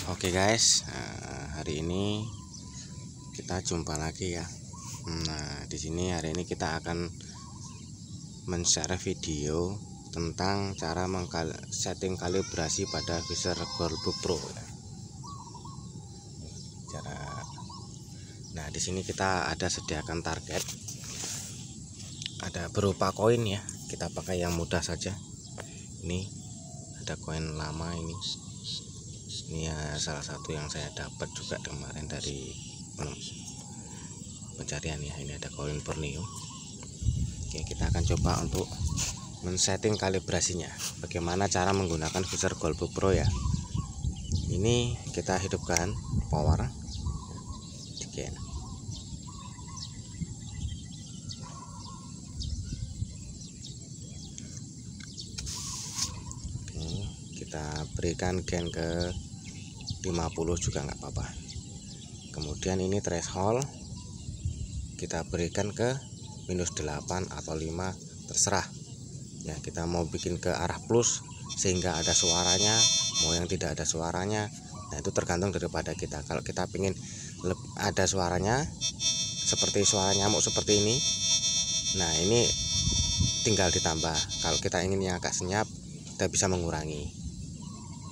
Oke guys, hari ini kita jumpa lagi ya. Nah, di sini hari ini kita akan men-share video tentang cara setting kalibrasi pada Vizor Goldbook Pro. Nah, di sini kita ada sediakan target, ada berupa koin ya. Kita pakai yang mudah saja. Ini ada koin lama ini ya, salah satu yang saya dapat juga kemarin dari pencarian ya. Ini ada koin Borneo. Oke, kita akan coba untuk men-setting kalibrasinya. Bagaimana cara menggunakan Vizor Goldbook Pro ya. Ini kita hidupkan power dikit. Kita berikan gain ke 50 juga nggak apa-apa. Kemudian ini threshold kita berikan ke -8 atau 5, terserah ya. Kita mau bikin ke arah plus sehingga ada suaranya, mau yang tidak ada suaranya. Nah, itu tergantung daripada kita. Kalau kita ingin ada suaranya seperti suara nyamuk seperti ini, nah ini tinggal ditambah. Kalau kita ingin yang agak senyap, kita bisa mengurangi.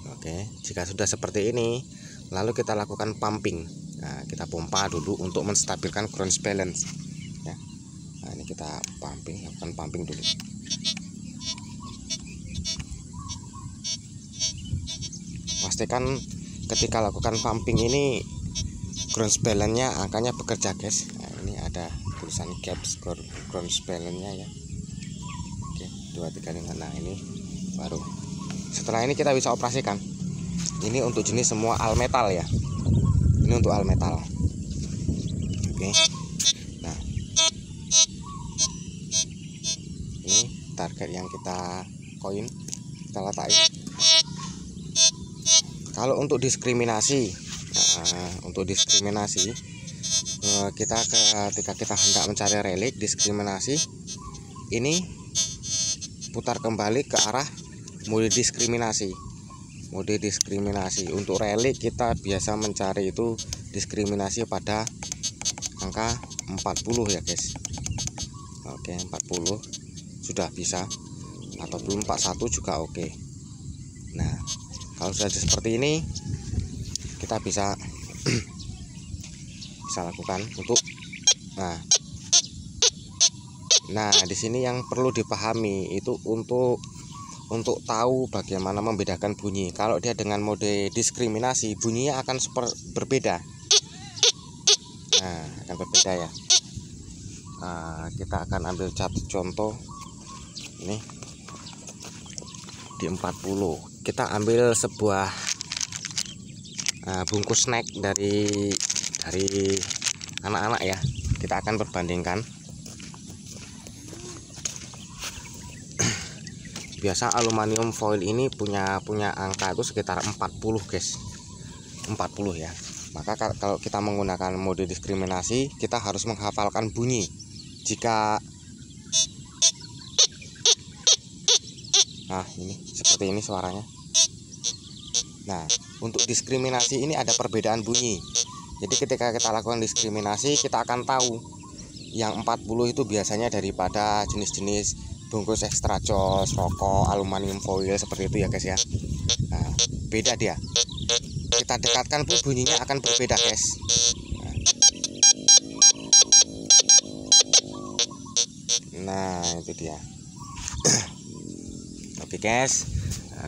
Oke, jika sudah seperti ini, lalu kita lakukan pumping. Nah, kita pompa dulu untuk menstabilkan ground balance ya. Nah, ini kita lakukan pumping dulu. Pastikan ketika lakukan pumping ini ground balance-nya angkanya bekerja guys. Nah, ini ada tulisan caps ground balance-nya ya. Oke, 235. Nah, ini baru. Setelah ini kita bisa operasikan. Ini untuk jenis semua all metal ya. Ini untuk all metal. Oke. Nah, ini target yang kita koin, kita letakkan. Kalau untuk diskriminasi, kita ketika kita hendak mencari relik diskriminasi, ini putar kembali ke arah mode diskriminasi. Untuk relik kita biasa mencari itu diskriminasi pada angka 40 ya guys. Oke, 40 sudah bisa, atau belum 41 juga oke. Nah, kalau sudah seperti ini kita bisa lakukan untuk nah di sini yang perlu dipahami itu untuk tahu bagaimana membedakan bunyi. Kalau dia dengan mode diskriminasi, bunyinya akan berbeda. Nah, akan berbeda ya. Kita akan ambil satu contoh. Ini di 40. Kita ambil sebuah bungkus snack dari anak-anak ya. Kita akan perbandingkan. Biasa aluminium foil ini punya angka itu sekitar 40 guys, 40 ya. Maka kalau kita menggunakan mode diskriminasi, kita harus menghafalkan bunyi. Jika ini seperti ini suaranya. Nah, untuk diskriminasi ini ada perbedaan bunyi. Jadi ketika kita lakukan diskriminasi, kita akan tahu yang 40 itu biasanya daripada jenis-jenis bungkus ekstra jos, rokok, aluminium foil seperti itu ya guys ya. Nah, beda dia. Kita dekatkan pun bunyinya akan berbeda guys. Nah, itu dia. Oke guys,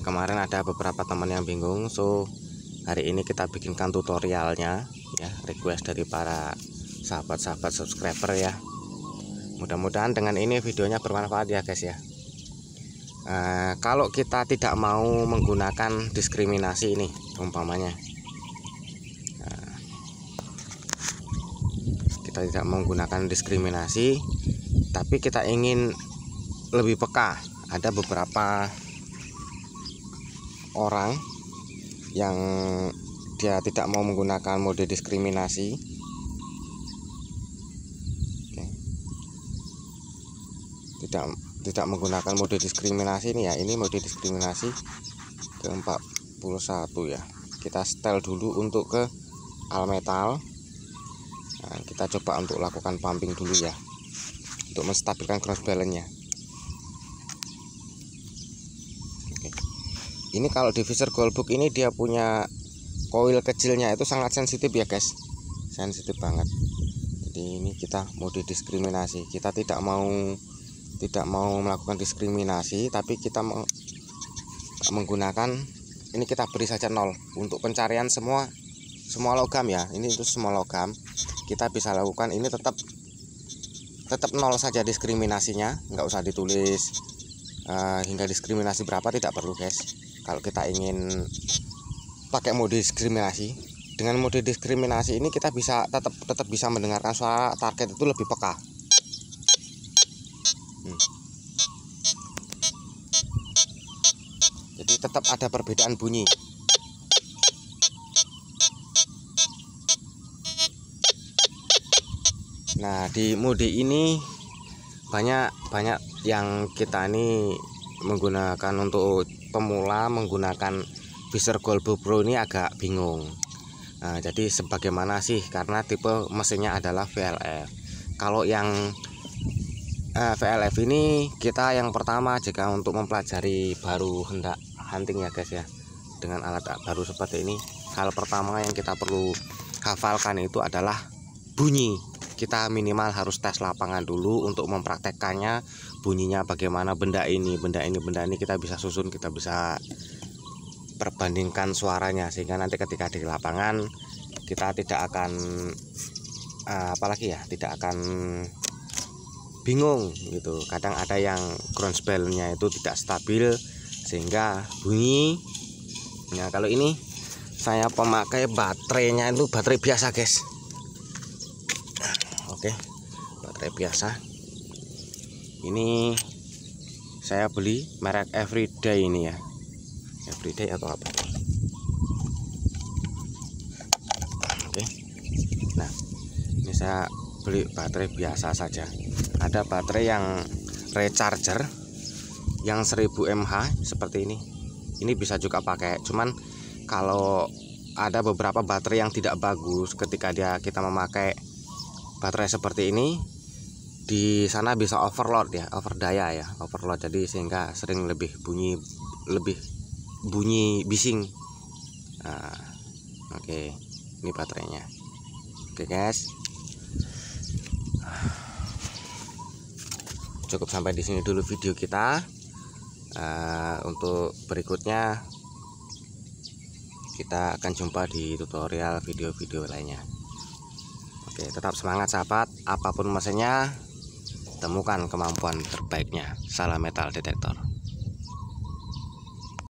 kemarin ada beberapa teman yang bingung, so hari ini kita bikinkan tutorialnya ya, request dari para sahabat-sahabat subscriber ya. Mudah-mudahan dengan ini videonya bermanfaat ya guys ya. Kalau kita tidak mau menggunakan diskriminasi ini umpamanya, kita tidak menggunakan diskriminasi tapi kita ingin lebih peka. Ada beberapa orang yang dia tidak mau menggunakan mode diskriminasi. Tidak menggunakan mode diskriminasi ini ya. Ini mode diskriminasi ke 41 ya. Oke. kita setel dulu untuk ke almetal. Nah, kita coba untuk lakukan pumping dulu ya, untuk menstabilkan cross balance-nya. Oke. Ini kalau di Fisher Goldbook ini dia punya koil kecilnya itu sangat sensitif ya guys, sensitif banget. Jadi ini kita mode diskriminasi, kita tidak mau melakukan diskriminasi, tapi kita menggunakan ini, kita beri saja 0 untuk pencarian semua logam ya. Ini itu semua logam kita bisa lakukan, ini tetap 0 saja diskriminasinya, nggak usah ditulis hingga diskriminasi berapa, tidak perlu guys. Kalau kita ingin pakai mode diskriminasi, dengan mode diskriminasi ini kita bisa tetap bisa mendengarkan suara target itu lebih peka. Jadi tetap ada perbedaan bunyi. Nah, di mode ini banyak yang kita ini menggunakan untuk pemula menggunakan Fisher Goldbook Pro ini agak bingung. Nah, jadi sebagaimana sih, karena tipe mesinnya adalah VLF. Kalau yang VLF ini kita yang pertama jika untuk mempelajari baru hendak hunting ya guys ya, dengan alat baru seperti ini, hal pertama yang kita perlu hafalkan itu adalah bunyi. Kita minimal harus tes lapangan dulu untuk mempraktekkannya, bunyinya bagaimana, benda ini kita bisa susun, kita bisa perbandingkan suaranya, sehingga nanti ketika di lapangan kita tidak akan tidak akan bingung gitu. Kadang ada yang ground bell-nya itu tidak stabil sehingga bunyi. Nah, kalau ini saya pemakai baterainya itu baterai biasa guys. Oke, baterai biasa. Ini saya beli merek Everyday ini ya, Everyday atau apa. Oke, nah ini saya beli baterai biasa saja. Ada baterai yang recharger yang 1000 mAh seperti ini bisa juga pakai. Cuman kalau ada beberapa baterai yang tidak bagus, ketika kita memakai baterai seperti ini, di sana bisa overload ya, overdaya ya, overload, jadi sehingga sering lebih bunyi bising. Nah, oke, ini baterainya. Oke guys, cukup sampai di sini dulu video kita. Untuk berikutnya kita akan jumpa di tutorial video-video lainnya. Oke, tetap semangat sahabat, apapun mesinnya temukan kemampuan terbaiknya. Salam metal detektor.